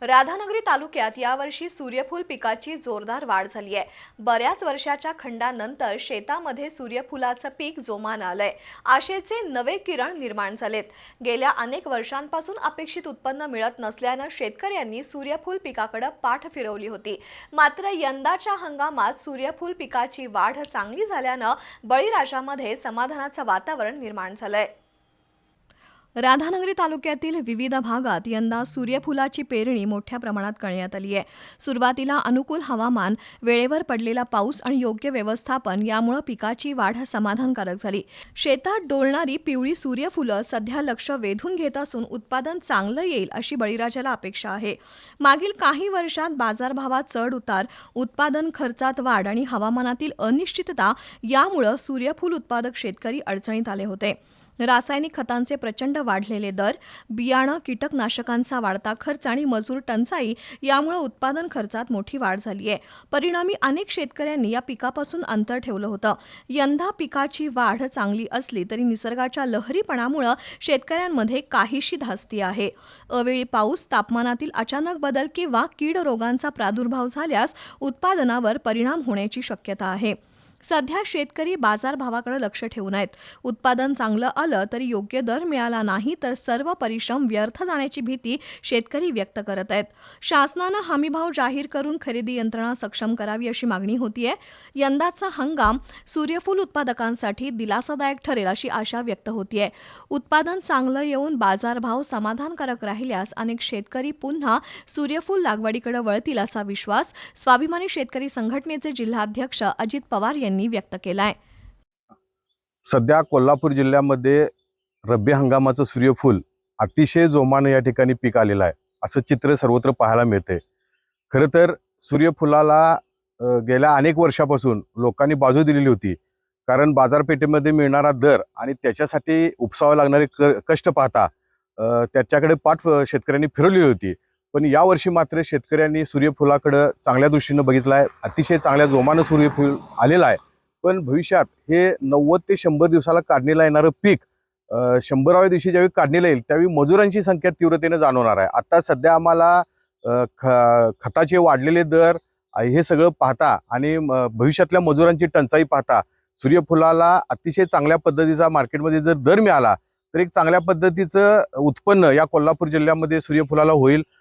राधानगरी तालुक्यात यावर्षी सूर्यफूल पिकाची जोरदार वाढ झाली आहे। बऱ्याच वर्षाच्या खंडानंतर शेतामध्ये सूर्यफुलाचं पीक जोमानं आलंय। आशेचे नवे किरण निर्माण झालेत। गेल्या अनेक वर्षांपासून अपेक्षित उत्पन्न मिळत नसल्यानं शेतकऱ्यांनी सूर्यफूल पिकाकडे पाठ फिरवली होती। मात्र यंदाच्या हंगामात सूर्यफूल पिकाची वाढ चांगली झाल्यानं बळीराजामध्ये समाधानाचं वातावरण निर्माण झालंय। राधानगरी तालुक्यातील विविध भागात यंदा सूर्यफुलाची पेरणी मोठ्या प्रमाणात करण्यात आली आहे। सुरुवातीला अनुकूल हवामान, वेळेवर पडलेला पाऊस आणि योग्य व्यवस्थापन यामुळे पिकाची वाढ समाधानकारक झाली। शेतात डोलणारी पिवळी सूर्यफुलं सध्या लक्ष वेधून घेत असून उत्पादन चांगलं येईल अशी बळीराजाला अपेक्षा आहे। मागील काही वर्षात बाजारभावात चढ उतार, उत्पादन खर्चात वाढ आणि हवामानातील अनिश्चितता यामुळे सूर्यफूल उत्पादक शेतकरी अडचणीत आले होते। रासायनिक खतांचे प्रचंड वाढलेले दर, बियाणं, कीटकनाशकांचा वाढता खर्च आणि मजूर टंचाई यामुळे उत्पादन खर्चात मोठी वाढ झाली आहे। परिणामी अनेक शेतकऱ्यांनी या पिकापासून अंतर ठेवलं होतं। यंदा पिकाची वाढ चांगली असली तरी निसर्गाच्या लहरीपणामुळे शेतकऱ्यांमध्ये काहीशी धास्ती आहे। अवेळी पाऊस, तापमानातील अचानक बदल किंवा कीड रोगांचा प्रादुर्भाव झाल्यास उत्पादनावर परिणाम होण्याची शक्यता आहे। सध्या शेतकरी बाजारभावाकडे लक्ष ठेवून आहेत। उत्पादन चांगलं आलं तरी योग्य दर मिळाला नाही तर सर्व परिश्रम व्यर्थ जाण्याची भीती शेतकरी व्यक्त करत आहेत। शासनानं हमीभाव जाहीर करून खरेदी यंत्रणा सक्षम करावी अशी मागणी होतीये। यंदाचा हंगाम सूर्यफूल उत्पादकांसाठी दिलासादायक ठरेल अशी आशा व्यक्त होतीये। उत्पादन चांगलं येऊन बाजारभाव समाधानकारक राहिल्यास अनेक शेतकरी पुन्हा सूर्यफूल लागवडीकडे वळतील असा विश्वास स्वाभिमानी शेतकरी संघटनेचे जिल्हाध्यक्ष अजित पवार यांनी व्यक्त केलाय। सध्या कोल्हापूर जिल्ह्यामध्ये रब्बी हंगामाचं सूर्यफूल अतिशय जोमाने या ठिकाणी पीक आलेलं आहे असं चित्र सर्वत्र पाहायला मिळते। खरं तर सूर्यफुलाला गेल्या अनेक वर्षापासून लोकांनी बाजू दिलेली होती, कारण बाजारपेठेमध्ये मिळणारा दर आणि त्याच्यासाठी उपसावे लागणारे कष्ट पाहता त्याच्याकडे पाठ शेतकऱ्यांनी फिरवली होती। पण यावर्षी मात्र शेतकऱ्यांनी सूर्यफुलाकडे चांगल्या दृष्टीने बघितलं आहे। अतिशय चांगल्या जोमानं सूर्यफूल आलेलं आहे। पण भविष्यात हे 90 ते 100 दिवसाला काढणीला येणारं पीक 100व्या दिवशी ज्यावेळी काढणीला येईल त्यावेळी मजुरांची संख्या तीव्रतेने जाणवणार आहे। आता सध्या आम्हाला खताचे वाढलेले दर हे सगळं पाहता आणि भविष्यातल्या मजुरांची टंचाई पाहता सूर्यफुलाला अतिशय चांगल्या पद्धतीचा मार्केटमध्ये जर दर मिळाला तर एक चांगल्या पद्धतीचं उत्पन्न या कोल्हापूर जिल्ह्यामध्ये सूर्यफुलाला होईल